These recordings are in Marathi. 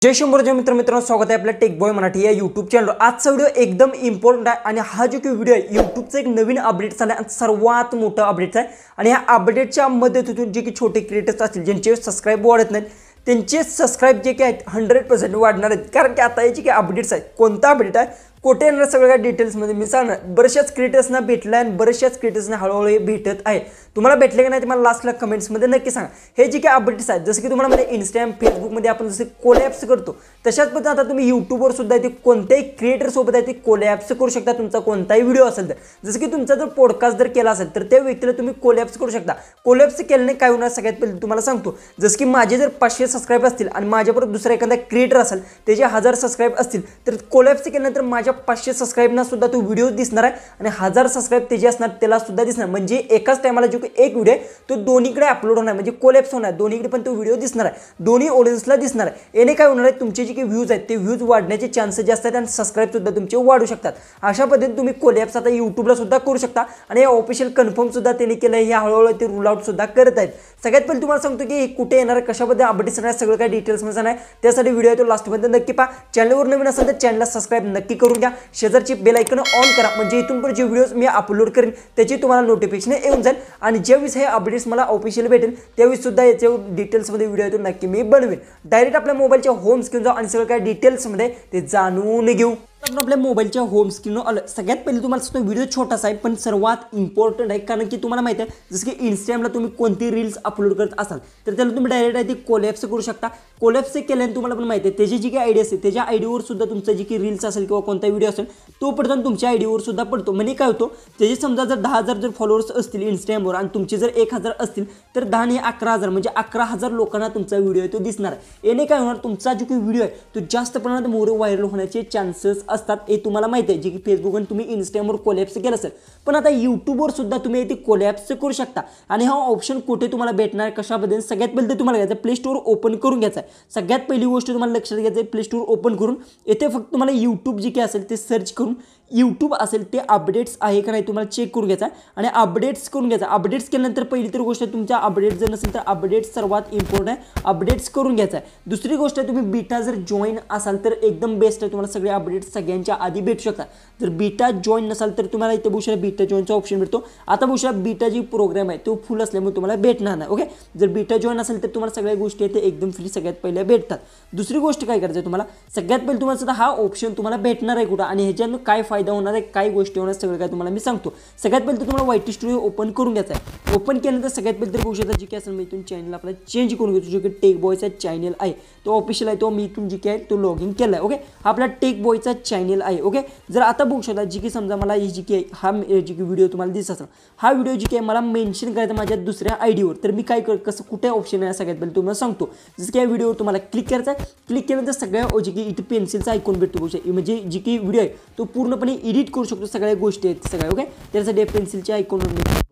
जय शंभर मित्रांनो स्वागत आहे आपल्या टेक बॉय मराठी या यूट्यूब चॅनल। आजचा व्हिडिओ एकदम इम्पॉर्टंट आहे आणि हा जो व्हिडिओ आहे यूट्यूबचा एक नवीन अपडेट झाला आणि सर्वात मोठा अपडेट आहे आणि या अपडेटच्या मदतीतून जे की छोटे क्रिएटर्स असतील ज्यांचे सबस्क्राइब वाढत नाहीत त्यांचे सबस्क्राइब जे काही आहेत 100% वाढणार आहेत। कारण की आता याची काही अपडेट्स आहेत, कोणता अपडेट आहे कोठे येणार सगळ्या डिटेल्समध्ये मी सांगणार। बरेचशाच क्रिएटर्सना भेटला आणि बरेचशाच क्रिएटर्सना हळूहळू भेटत आहे। तुम्हाला भेटले की नाही ते मला लास्टला कमेंट्समध्ये नक्की सांगा। हे जे काही अपडेट्स आहेत जसं की तुम्हाला म्हणजे इंस्टाग्राम फेसबुकमध्ये आपण जसे कोलॅप्स करतो तशाच पद्धतीने आता तुम्ही यूट्यूबवर सुद्धा ते कोणत्याही क्रिएटर सोबत आहे ते कोलॅप्स करू शकता। तुमचा कोणताही व्हिडिओ असेल तर जसं की तुमचा जर पॉडकास्ट जर केला असेल तर त्या व्यक्तीला तुम्ही कोलॅप्स करू शकता। कोलॅप्स केल्याने काय होणार सगळ्यात पहिले तुम्हाला सांगतो। जसं की माझे जर 500 सबस्क्राइब असतील आणि माझ्याबरोबर दुसरा एखादा क्रिएटर असेल त्याचे 1000 सबस्क्राइब असतील तर कोलॅप्स केल्यानंतर माझ्या 500 सबस्क्राइबना सुद्धा तो व्हिडिओ दिसणार आहे आणि 1000 सबस्क्राइब त्याचे असणार त्याला सुद्धा दिसणार। म्हणजे एकाच टायमाला जो एक व्हिडिओ आहे तो दोन्हीकडे अपलोड होणार म्हणजे कोलॅप्स होणार, दोन्हीकडे पण तो व्हिडिओ दिसणार आहे, दोन्ही ऑडियन्सला दिसणार आहे। याने काय होणार आहे तुमचे जे काही व्ह्यूज आहेत ते व्ह्यूज वाढण्याचे चान्सेस जास्त आहेत आणि सबस्क्राइब सुद्धा तुमचे वाढू शकतात। अशा पद्धतीने तुम्ही कोलॅप्स आता यूट्यूबला सुद्धा करू शकता आणि हे ऑफिशियल कन्फर्म सुद्धा त्यांनी केलं आहे। हळूहळू ते रूल आउट सुद्धा करत आहेत। सगळ्यात पहिले तुम्हाला सांगतो की कुठे येणार कशाबद्दल अपडेट्स येणार सगळं काही डिटेल्समध्ये नाही, त्यासाठी व्हिडिओ तो लास्टपर्यंत नक्की पहा। चॅनलवर नवीन असेल तर चॅनलला सबस्क्राइब नक्की करून घ्या, शेजारची बेल आयकॉन ऑन करा म्हणजे इथून पण जे व्हिडिओज मी अपलोड करेन त्याची तुम्हाला नोटिफिकेशन येऊन जाईल आणि ज्यावेळेस हे अपडेट्स मला ऑफिशियल भेटेल त्यावेळेस सुद्धा याच्या डिटेल्समध्ये व्हिडिओ नक्की मी बनवेन। डायरेक्ट आपल्या मोबाईलच्या होम स्क्रीन जाऊ आणि सगळं काय डिटेल्समध्ये ते जाणून घेऊ। आपण आपल्या मोबाईलच्या होम स्क्रीनवर आलं। सगळ्यात पहिले तुम्हाला सांगतो व्हिडिओ छोटासा आहे पण सर्वात इम्पॉर्टंट आहे कारण की तुम्हाला माहिती आहे जसं की इंस्टाग्रामला तुम्ही कोणती रील्स अपलोड करत असाल तर त्याला तुम्ही डायरेक्ट आहे ते कोलॅप्स करू शकता। कोलॅप्स केल्याने तुम्हाला पण माहिती आहे त्याची जी काही आयडी असते त्याच्या आयडीवर सुद्धा तुमचं जी काही रील्स असेल किंवा कोणता व्हिडिओ असेल तो पडतो तुमच्या आयडीवर सुद्धा पडतो। म्हणजे काय होतो त्याचे समजा जर 10,000 जर फॉलोअर्स असतील इंस्टाग्रामवर आणि तुमचे जर 1000 असतील तर 10 आणि 11,000 म्हणजे 11,000 लोकांना तुमचा व्हिडिओ तो दिसणार आहे। याने काय होणार तुमचा जो काही व्हिडिओ आहे तो जास्त प्रमाणात मोर व्हायरल होण्याचे चान्सेस असतात। हे तुम्हाला माहिती आहे जे की फेसबुक आणि तुम्ही इंस्टाग्रामवर कोलॅप्स केलं असेल पण आता यूट्यूबवर सुद्धा तुम्ही ते कोलॅप्स करू शकता। आणि हा ऑप्शन कुठे तुम्हाला भेटणार कशाबद्दल सगळ्यात पहिले ते तुम्हाला घ्यायचं प्ले स्टोअर ओपन करून घ्यायचं आहे। सगळ्यात पहिली गोष्ट तुम्हाला लक्षात घ्यायचं आहे प्ले स्टोअर ओपन करून येथे फक्त तुम्हाला यूट्यूब जे काही असेल ते सर्च करून यूट्यूब असेल ते अपडेट्स आहे का नाही तुम्हाला चेक करून घ्यायचा आणि अपडेट्स करून घ्यायचा। अपडेट्स केल्यानंतर पहिली तर गोष्ट तुमच्या अपडेट्स जर नसेल तर अपडेट्स सर्वात इम्पॉर्टंट आहे, अपडेट्स करून घ्यायचा आहे। दुसरी गोष्ट तुम्ही बीटा जर जॉईन असाल तर एकदम बेस्ट आहे, तुम्हाला सगळे अपडेट्स सगळ्यांच्या आधी भेटू शकतात। जर बीटा जॉईन नसाल तर तुम्हाला इथे बघू शकता बीटा जॉईनचा ऑप्शन भेटतो। आता बघू शकता बीटा जी प्रोग्राम आहे तो फुल असल्यामुळे तुम्हाला भेटणार नाही। ओके, जर बीटा जॉईन असेल तर तुम्हाला सगळ्या गोष्टी ते एकदम फ्री सगळ्यात पहिले भेटतात। दुसरी गोष्ट काय करायचं तुम्हाला सगळ्यात पहिले तुम्हाला सुद्धा हा ऑप्शन तुम्हाला भेटणार आहे कुठं आणि ह्याच्यानं काय फायदा होणार आहे काय गोष्टी होणार सगळं काय तुम्हाला मी सांगतो। सगळ्यात पहिले तर तुम्हाला वायटी स्टुडिओ ओपन करून घ्यायचा आहे। ओपन केल्यानंतर सगळ्यात पहिले तर बघू शकता जी काय असेल मी इथून चॅनल आपला चेंज करून घेतो। जो की टेक बॉयचा चॅनल आहे तो ऑफिशियल आहे तो मी इथून जी काय तो लॉग इन केला आहे। ओके, हा आपला टेक बॉयचा चॅनल आहे। ओके, जर आता बघू शकता जी की समजा मला ही जी की हा जी की व्हिडिओ तुम्हाला दिसत असेल हा व्हिडिओ जी काय मला मेन्शन करायचा माझ्या दुसऱ्या आयडीवर तर मी काय कसं कुठे ऑप्शन आहे सगळ्यात पहिले तुम्हाला सांगतो। जसं की या व्हिडिओवर तुम्हाला क्लिक करायचं आहे, क्लिक केल्यानंतर सगळ्या जी की इथे पेन्सिलचा आयकॉन भेटतो बघू शकता म्हणजे जी की व्हिडिओ आहे तो पूर्णपणे एडिट करू शकतो सगळ्या गोष्टी आहेत सगळ्या। ओके, त्यासाठी पेन्सिलच्या आयकॉनवर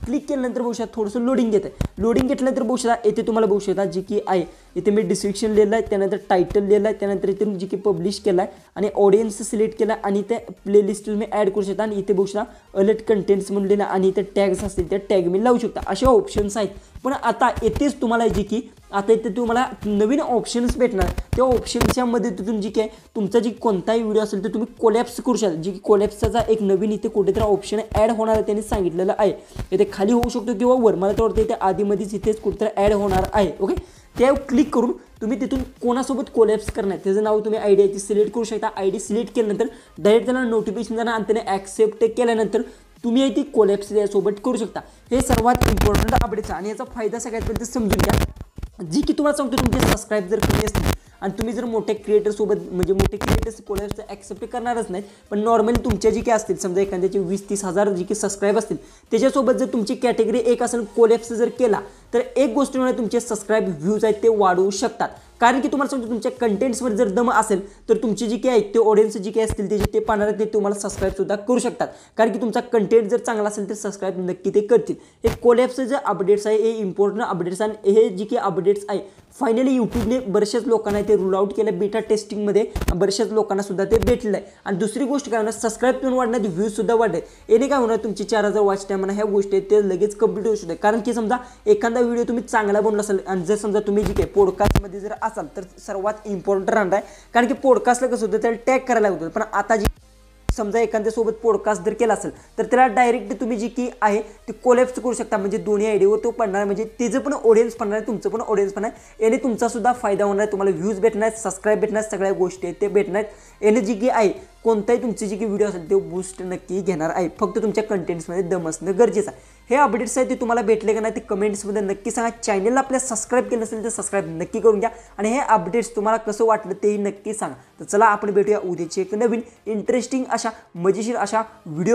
क्लिक केल्यानंतर बघू शकता थोडंसं लोडिंग घेत आहे। लोडिंग घेतल्यानंतर बघू शकता येथे तुम्हाला बघू शकता जी की आहे इथे मी डिस्क्रिप्शन लिहिलं आहे, त्यानंतर टायटल लिहिलं आहे, त्यानंतर इथे जी की पब्लिश केला आहे आणि ऑडियन्स सिलेक्ट केला आणि त्या प्लेलिस्ट तुम्ही ॲड करू शकता आणि इथे बघू शकता अलर्ट कंटेंट्स म्हणून लिहिलं आणि इथे टॅग्स असतील त्या टॅग मी लावू शकता। असे ऑप्शन्स आहेत पण आता येथेच तुम्हाला जी की आता इथे तुम्हाला नवीन ऑप्शन्स भेटणार। त्या ऑप्शनच्या मदतीतून जी काय तुमचा जी कोणताही व्हिडिओ असेल तर तुम्ही कोलॅप्स करू शकता। जी की कोलॅप्सचा एक नवीन इथे कुठेतरी ऑप्शन ॲड होणार आहे त्यांनी सांगितलेलं आहे। इथे खाली होऊ शकतो किंवा वर मला तर वाटतं इथे आधीमध्येच इथेच कुठेतरी ॲड होणार आहे। ओके, त्यावर क्लिक करून तुम्ही तिथून कोणासोबत कोलॅप्स करणार त्याचं नाव तुम्ही आयडी आहे ती सिलेक्ट करू शकता। आयडी सिलेक्ट केल्यानंतर डायरेक्ट त्यांना नोटिफिकेशन जाणार आणि त्याने ॲक्सेप्ट केल्यानंतर तुम्ही ती कोलॅप्स त्यासोबत करू शकता। हे सर्वात इम्पॉर्टंट अपडेट्स आणि याचा फायदा सगळ्यात पहिले समजून घ्या। जी की तुम्हाला सांगतो तुमचे सबस्क्राईब जर कमी असतील आणि तुम्ही जर मोठ्या क्रिएटरसोबत म्हणजे मोठे क्रिएटर्स कोलॅप्स ॲक्सेप्ट करणारच नाहीत पण नॉर्मली तुमच्या जी काही असतील समजा एखाद्याचे 20-30 हजार जी की सबस्क्राईब असतील त्याच्यासोबत जर तुमची कॅटेगरी एक असेल कोलॅप्स जर केला तर एक गोष्टीमुळे तुमचे सबस्क्राईब व्ह्यूज आहेत ते वाढवू शकतात। कारण की तुम्हाला सांगतो तुमच्या कंटेंट्सवर जर दम असेल तर तुमची जी काही आहेत ते ऑडियन्स जी काही असतील त्याचे ते पाहणार ते तुम्हाला सबस्क्राईब सुद्धा करू शकतात। कारण की तुमचा कंटेंट जर चांगला असेल तर सबस्क्राईब नक्की ते करतील। हे कोलॅप्सचे जे अपडेट्स आहे हे इम्पॉर्टंट अपडेट्स आणि हे जी काही अपडेट्स आहे फायनली यूट्यूबने बरेचशाच लोकांना ते रूल आउट केलं बीटा टेस्टिंगमध्ये बरेचशाच लोकांना सुद्धा ते भेटलं आहे। आणि दुसरी गोष्ट काय होणार सबस्क्राईब पण वाढणार व्ह्यूज सुद्धा वाढले। याने काय होणार तुमची 4000 वॉच टाइम ह्या गोष्टी ते लगेच कंप्लीट होऊ शकते। कारण की समजा एखादा एखादा व्हिडिओ तुम्ही चांगला बनवला असेल आणि जर समजा तुम्ही जी काही पॉडकास्टमध्ये जर असाल तर सर्वात इम्पॉर्टंट राहणार आहे, कारण की पॉडकास्टला कसं होतं त्याला टॅग करायला लागतं. पण आता जी समजा एखाद्यासोबत पॉडकास्ट जर केला असेल तर त्याला डायरेक्ट तुम्ही जी की आहे ती कोलॅप्स करू शकता. म्हणजे दोन्ही आयडीवर तो पडणार, म्हणजे तिचं पण ऑडियन्स पडणार आहे, तुमचं पण ऑडियन्स पडणार आहे. याने तुमचा सुद्धा फायदा होणार आहे. तुम्हाला व्ह्यूज भेटणार आहेत, सबस्क्राईब भेटणार आहेत, सगळ्या गोष्टी आहेत ते भेटणार आहेत. याने जी की आहे कोणताही तुमची जी की व्हिडिओ असेल ते बूस्ट नक्की घेणार आहे. फक्त तुमच्या कंटेंट्समध्ये दम असणं गरजेचं आहे. हे अपडेट्स आहेत ते तुम्हाला भेटले का नाही ते कमेंट्समध्ये नक्की सांगा. चॅनलला आपल्या सबस्क्राईब केलं असेल तर सबस्क्राईब नक्की करून घ्या आणि हे अपडेट्स तुम्हाला कसं वाटलं तेही नक्की सांगा. तर चला आपण भेटूया उद्याची एक नवीन इंटरेस्टिंग अशा मजेशीर अशा व्हिडिओ